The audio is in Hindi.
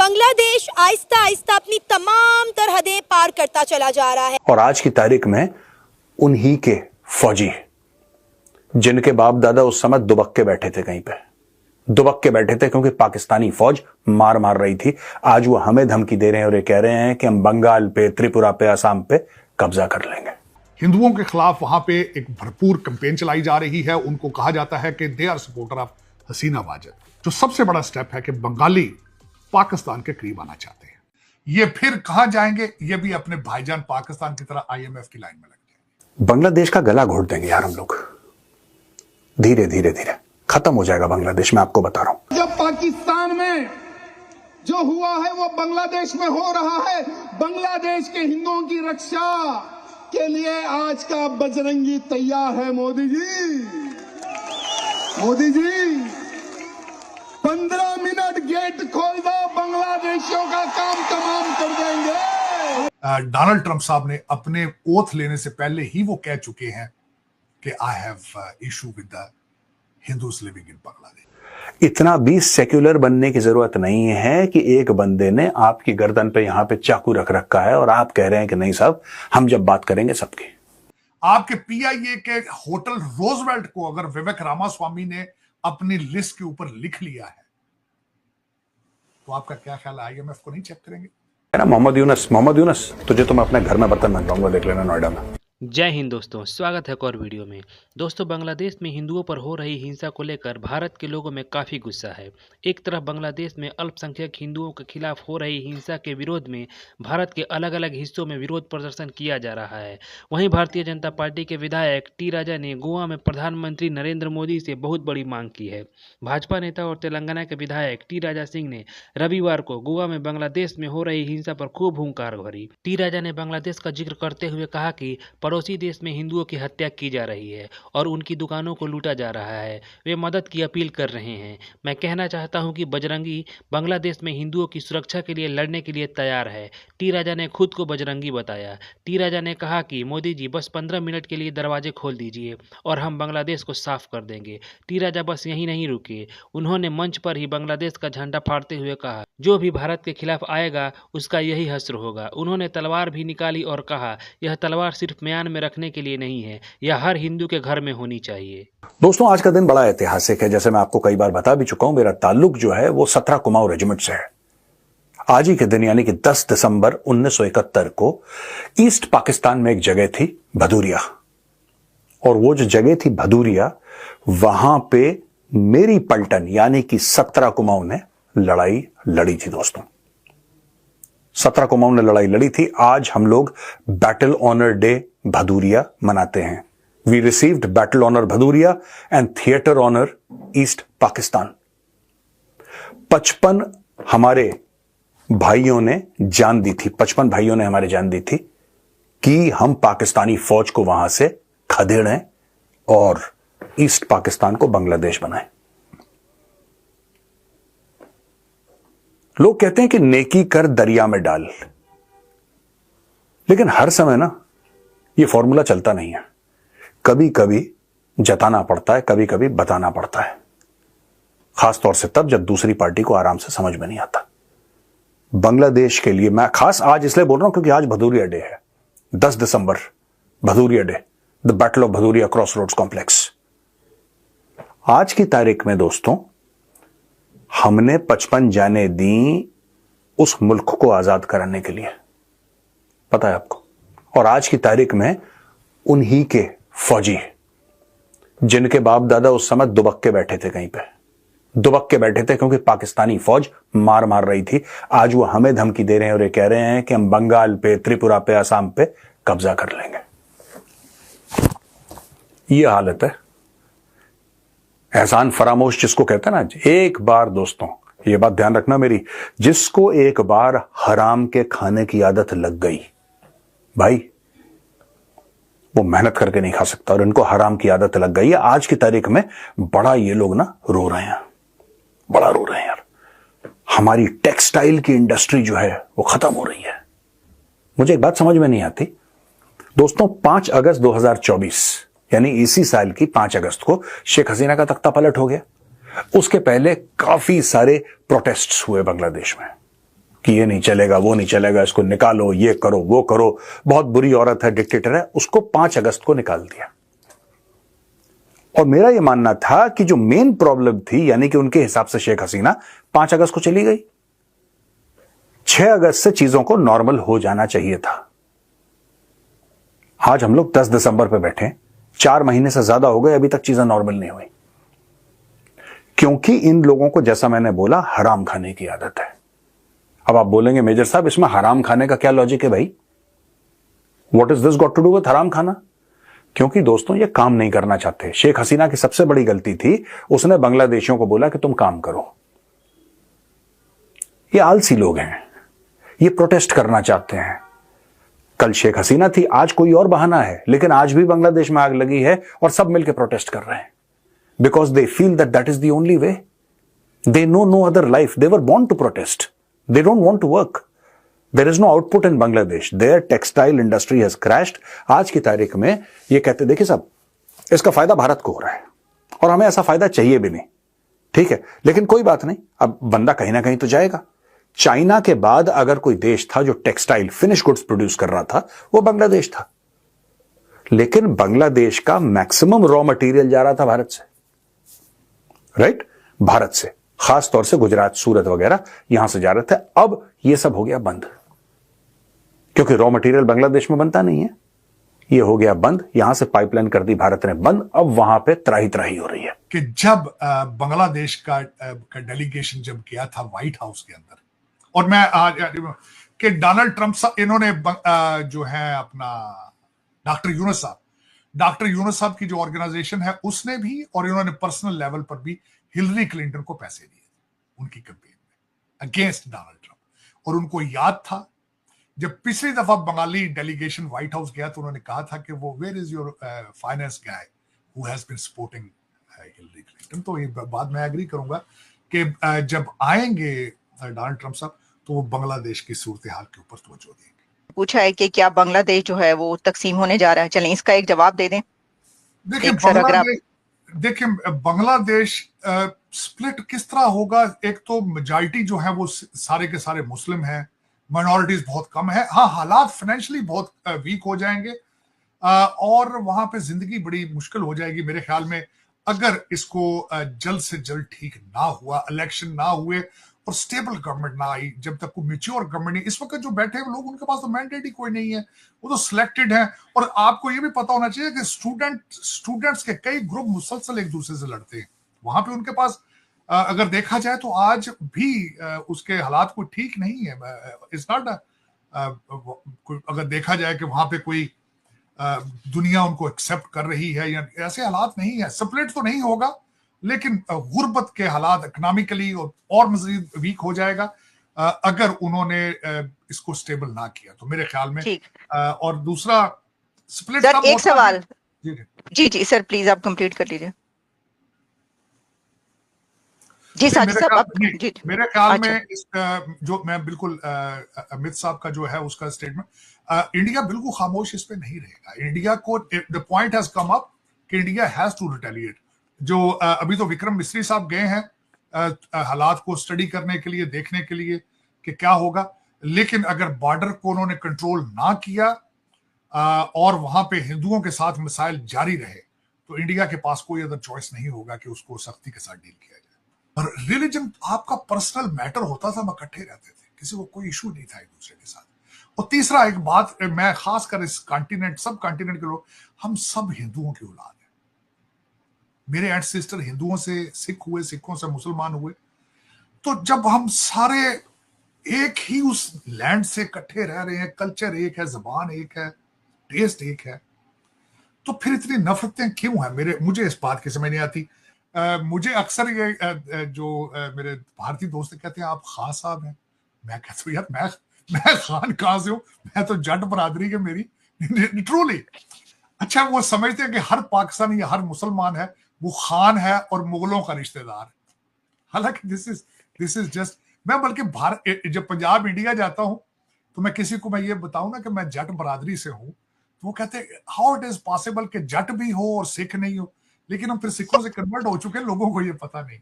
बांग्लादेश आहिस्ता आहिस्ता अपनी तमाम सरहदें पार करता चला जा रहा है। और आज की तारीख में उन्हीं के फौजी जिनके बाप दादा उस समय दुबक के बैठे थे, कहीं पे दुबक के बैठे थे क्योंकि पाकिस्तानी फौज मार रही थी, आज वो हमें धमकी दे रहे हैं और ये कह रहे हैं कि हम बंगाल पे, त्रिपुरा पे, असम पे कब्जा कर लेंगे। हिंदुओं के खिलाफ वहां पे एक भरपूर कैंपेन चलाई जा रही है। उनको कहा जाता है कि दे आर सपोर्टर ऑफ हसीना वाजिद। जो सबसे बड़ा स्टेप है कि बंगाली पाकिस्तान के करीब आना चाहते हैं। ये फिर कहां जाएंगे? ये भी अपने भाईजान पाकिस्तान की तरह IMF की लाइन में लग जाएंगे। बांग्लादेश का गला घोट देंगे यार हम लोग, धीरे धीरे धीरे खत्म हो जाएगा बांग्लादेश, मैं आपको बता रहा हूं। जब पाकिस्तान में जो हुआ है वो बांग्लादेश में हो रहा है। बांग्लादेश के हिंदुओं की रक्षा के लिए आज का बजरंगी तैयार है। मोदी जी 15 मिनट गेट खोल दो, बांग्लादेशियों का काम तमाम कर देंगे। डोनाल्ड ट्रंप साहब ने अपने ओथ लेने से पहले ही वो कह चुके हैं कि I have issue with the Hindus living in Bangladesh. इतना भी सेक्युलर बनने की जरूरत नहीं है कि एक बंदे ने आपकी गर्दन पे यहां पे चाकू रख रखा है और आप कह रहे हैं कि नहीं साहब हम जब बात करेंगे सबकी। आपके PIA के होटल रोजवेल्ट को अगर विवेक रामास्वामी ने अपनी लिस्ट के ऊपर लिख लिया है तो आपका क्या ख्याल है, IMF को नहीं चेक करेंगे? ना मोहम्मद यूनस तुझे तो मैं अपने घर में बर्तन बनवाऊंगा, देख लेना नोएडा में। जय हिंद दोस्तों, स्वागत है एक और वीडियो में। दोस्तों, बांग्लादेश में हिंदुओं पर हो रही हिंसा को लेकर भारत के लोगों में काफ़ी गुस्सा है। एक तरफ बांग्लादेश में अल्पसंख्यक हिंदुओं के खिलाफ हो रही हिंसा के विरोध में भारत के अलग अलग हिस्सों में विरोध प्रदर्शन किया जा रहा है। वहीं भारतीय जनता पार्टी के विधायक टी राजा ने गोवा में प्रधानमंत्री नरेंद्र मोदी से बहुत बड़ी मांग की है। भाजपा नेता और तेलंगाना के विधायक टी राजा सिंह ने रविवार को गोवा में बांग्लादेश में हो रही हिंसा पर खूब हुंकार भरी। टी राजा ने बांग्लादेश का जिक्र करते हुए कहा कि पड़ोसी देश में हिंदुओं की हत्या की जा रही है और उनकी दुकानों को लूटा जा रहा है। वे मदद की अपील कर रहे हैं। मैं कहना चाहता हूं कि बजरंगी बांग्लादेश में हिंदुओं की सुरक्षा के लिए लड़ने के लिए तैयार है। टी राजा ने खुद को बजरंगी बताया। टी राजा ने कहा कि मोदी जी बस 15 मिनट के लिए दरवाजे खोल दीजिए और हम बांग्लादेश को साफ कर देंगे। टी राजा बस यहीं नहीं रुके, उन्होंने मंच पर ही बांग्लादेश का झंडा फाड़ते हुए कहा, जो भी भारत के खिलाफ आएगा उसका यही हश्र होगा। उन्होंने तलवार भी निकाली और कहा, यह तलवार सिर्फ म्यान में रखने के लिए नहीं है, यह हर हिंदू के घर में होनी चाहिए। दोस्तों, आज का दिन बड़ा ऐतिहासिक है। जैसे मैं आपको कई बार बता भी चुका हूं, मेरा ताल्लुक जो है वो 17 कुमाऊं रेजिमेंट से है। आज ही के दिन यानी कि 10 दिसंबर 1971 को ईस्ट पाकिस्तान में एक जगह थी भदूरिया, और वो जो जगह थी भदूरिया, वहां पे मेरी पलटन यानी कि 17 कुमाऊं ने लड़ाई लड़ी थी। दोस्तों, 17 कुमाऊं ने लड़ाई लड़ी थी। आज हम लोग बैटल ऑनर डे भदूरिया मनाते हैं। We received battle honour Bhaduria and theatre honour east Pakistan. 55 हमारे भाइयों ने जान दी थी, 55 भाइयों ने हमारे जान दी थी कि हम पाकिस्तानी फौज को वहां से खदेड़ें और ईस्ट पाकिस्तान को बांग्लादेश बनाएं। लोग कहते हैं कि नेकी कर दरिया में डाल, लेकिन हर समय ना ये फॉर्मूला चलता नहीं है। कभी कभी जताना पड़ता है, कभी कभी बताना पड़ता है, खासतौर से तब जब दूसरी पार्टी को आराम से समझ में नहीं आता। बांग्लादेश के लिए मैं खास आज इसलिए बोल रहा हूं क्योंकि आज भदूरिया डे है, 10 दिसंबर Bhaduria day, the battle of Bhaduria cross roads complex. आज की तारीख में दोस्तों हमने 55 जाने दी उस मुल्क को आजाद कराने के लिए, पता है आपको। और आज की तारीख में उन्हीं के फौजी जिनके बाप दादा उस समय दुबक के बैठे थे, कहीं पे दुबक के बैठे थे क्योंकि पाकिस्तानी फौज मार रही थी, आज वो हमें धमकी दे रहे हैं और ये कह रहे हैं कि हम बंगाल पे, त्रिपुरा पे, असम पे कब्जा कर लेंगे। ये हालत है। एहसान फरामोश जिसको कहते हैं ना। एक बार दोस्तों ये बात ध्यान रखना मेरी, जिसको एक बार हराम के खाने की आदत लग गई भाई, वो मेहनत करके नहीं खा सकता, और इनको हराम की आदत लग गई है। आज की तारीख में बड़ा ये लोग ना रो रहे हैं, बड़ा रो रहे हैं यार। हमारी टेक्सटाइल की इंडस्ट्री जो है वो खत्म हो रही है। मुझे एक बात समझ में नहीं आती दोस्तों, 5 अगस्त 2024 यानी इसी साल की 5 अगस्त को शेख हसीना का तख्ता पलट हो गया। उसके पहले काफी सारे प्रोटेस्ट्स हुए बांग्लादेश में, कि ये नहीं चलेगा, वो नहीं चलेगा, इसको निकालो, ये करो, वो करो, बहुत बुरी औरत है, डिक्टेटर है, उसको 5 अगस्त को निकाल दिया। और मेरा यह मानना था कि जो मेन प्रॉब्लम थी, यानी कि उनके हिसाब से शेख हसीना 5 अगस्त को चली गई, 6 अगस्त से चीजों को नॉर्मल हो जाना चाहिए था। आज हम लोग 10 दिसंबर पे बैठे, 4 महीने से ज्यादा हो गए, अभी तक चीजें नॉर्मल नहीं हुई, क्योंकि इन लोगों को, जैसा मैंने बोला, हराम खाने की आदत है। अब आप बोलेंगे मेजर साहब इसमें हराम खाने का क्या लॉजिक है भाई? What is this got to do with हराम खाना? क्योंकि दोस्तों ये काम नहीं करना चाहते। शेख हसीना की सबसे बड़ी गलती थी, उसने बांग्लादेशियों को बोला कि तुम काम करो। ये आलसी लोग हैं, ये प्रोटेस्ट करना चाहते हैं। कल शेख हसीना थी, आज कोई और बहाना है, लेकिन आज भी बांग्लादेश में आग लगी है और सब मिलकर प्रोटेस्ट कर रहे हैं, because they feel that that is the only way. They know no other life, they were born to protest, they don't want to work. There is no output in Bangladesh, their textile industry has crashed. आज की तारीख में ये कहते, देखिए साहब, इसका फायदा भारत को हो रहा है और हमें ऐसा फायदा चाहिए भी नहीं, ठीक है, लेकिन कोई बात नहीं, अब बंदा कहीं ना कहीं तो जाएगा। चाइना के बाद अगर कोई देश था जो टेक्सटाइल फिनिश गुड्स प्रोड्यूस कर रहा था, वो बांग्लादेश था। लेकिन बांग्लादेश का मैक्सिमम रॉ मटेरियल जा रहा था भारत से, राइट? भारत से, खास तौर से गुजरात, सूरत वगैरह यहां से जा रहे थे। अब यह सब हो गया बंद, क्योंकि रॉ मटेरियल बांग्लादेश में बनता नहीं है, ये हो गया बंद। यहां से पाइपलाइन कर दी भारत ने बंद। अब वहां पे त्राही त्राही हो रही है कि जब बांग्लादेश का डेलीगेशन जब गया था व्हाइट हाउस के अंदर, और मैं कि डोनाल्ड ट्रंप साहब, इन्होंने जो है अपना डॉक्टर यूनुस साहब की जो ऑर्गेनाइजेशन है उसने भी, और इन्होंने पर्सनल लेवल पर भी हिलरी क्लिंटन को पैसे दिए उनकी कैंपेन में अगेंस्ट डोनाल्ड ट्रंप। और उनको याद था जब पिछली दफा बंगाली डेलीगेशन व्हाइट हाउस गया तो उन्होंने कहा था कि वो where is your finance guy who has been supporting Hillary Clinton. तो ये बात मैं एग्री करूंगा कि जब आएंगे डोनाल्ड ट्रंप साहब तो वो बांग्लादेश की सूरत हाल के ऊपर तवज्जो देंगे। पूछा है कि क्या बांग्लादेश जो है वो तकसीम होने जा रहा है? चलें इसका एक जवाब दे दें। देखिए बांग्लादेश स्प्लिट किस तरह होगा? एक तो मेजॉरिटी जो है वो सारे के सारे मुस्लिम हैं, माइनॉरिटीज बहुत कम है। हाँ, हालात फाइनेंशियली बहुत वीक हो जाएंगे और वहां पे जिंदगी बड़ी मुश्किल हो जाएगी मेरे ख्याल में, अगर इसको जल्द से जल्द ठीक ना हुआ, इलेक्शन ना हुए और स्टेबल गवर्नमेंट ना आई। जब तक कोई मैच्योर गवर्नमेंट नहीं, इस वक्त जो बैठे हैं लोग, उनके पास तो मैंडेट ही कोई नहीं है, वो तो सिलेक्टेड हैं। और आपको ये भी पता होना चाहिए कि स्टूडेंट्स के कई ग्रुप मुसलसल एक दूसरे से लड़ते हैं वहां पे। उनके पास अगर देखा जाए तो आज भी उसके हालात कोई ठीक नहीं है। इट्स नॉट अगर देखा जाए कि वहां पे कोई दुनिया उनको एक्सेप्ट कर रही है, या ऐसे हालात नहीं है। स्प्लिट तो नहीं होगा, लेकिन गुर्बत के हालात इकोनॉमिकली और मजीद वीक हो जाएगा अगर उन्होंने इसको स्टेबल ना किया तो मेरे ख्याल में। और दूसरा स्प्लिट का एक सवाल। जी सर, प्लीज आप कंप्लीट कर लीजिए। जी साजिद साहब, मेरे ख्याल में इस जो मैं बिल्कुल अमित साहब का जो है उसका स्टेटमेंट, इंडिया बिल्कुल खामोश इस पे नहीं रहेगा। इंडिया को the point has come up कि इंडिया हैज टू रिटेलिएट। जो अभी तो विक्रम मिस्री साहब गए हैं हालात को स्टडी करने के लिए, देखने के लिए कि क्या होगा, लेकिन अगर बॉर्डर को उन्होंने कंट्रोल ना किया और वहां पे हिंदुओं के साथ मिसाइल जारी रहे तो इंडिया के पास कोई अदर चॉइस नहीं होगा कि उसको सख्ती के साथ डील किया जाए। और रिलीजन आपका पर्सनल मैटर होता था, हम इकट्ठे रहते थे, किसी को कोई इशू नहीं था एक दूसरे के साथ। और तीसरा एक बात, मैं खासकर इस कॉन्टिनेंट, सब कॉन्टिनेंट के लोग, हम सब हिंदुओं की औलाद हैं। मेरे एंसेस्टर हिंदुओं से सिख हुए, सिखों से मुसलमान हुए। तो जब हम सारे एक ही उस लैंड से इकट्ठे रह रहे हैं, कल्चर एक है, जबान एक है, टेस्ट एक है, तो फिर इतनी नफरतें क्यों हैं? मुझे इस बात की समझ नहीं आती। मुझे अक्सर ये जो मेरे भारतीय दोस्त कहते हैं आप खान साहब हैं, मैं कहता हूँ यार मैं खान कहां से हूं, मैं तो जट बरादरी के मेरी ट्रूली। अच्छा, वो समझते हैं कि हर पाकिस्तानी या हर मुसलमान है वो खान है और मुगलों का रिश्तेदार है। हालांकि दिस इज जस्ट, मैं बल्कि भारत, जब पंजाब इंडिया जाता हूं तो मैं किसी को मैं ये बताऊं ना कि मैं जट बरादरी से हूं, तो वो कहते हैं हाउ इट इज पॉसिबल कि जट भी हो और सिख नहीं हो। लेकिन हम फिर सिखों से कन्वर्ट हो चुके हैं, लोगों को ये पता नहीं।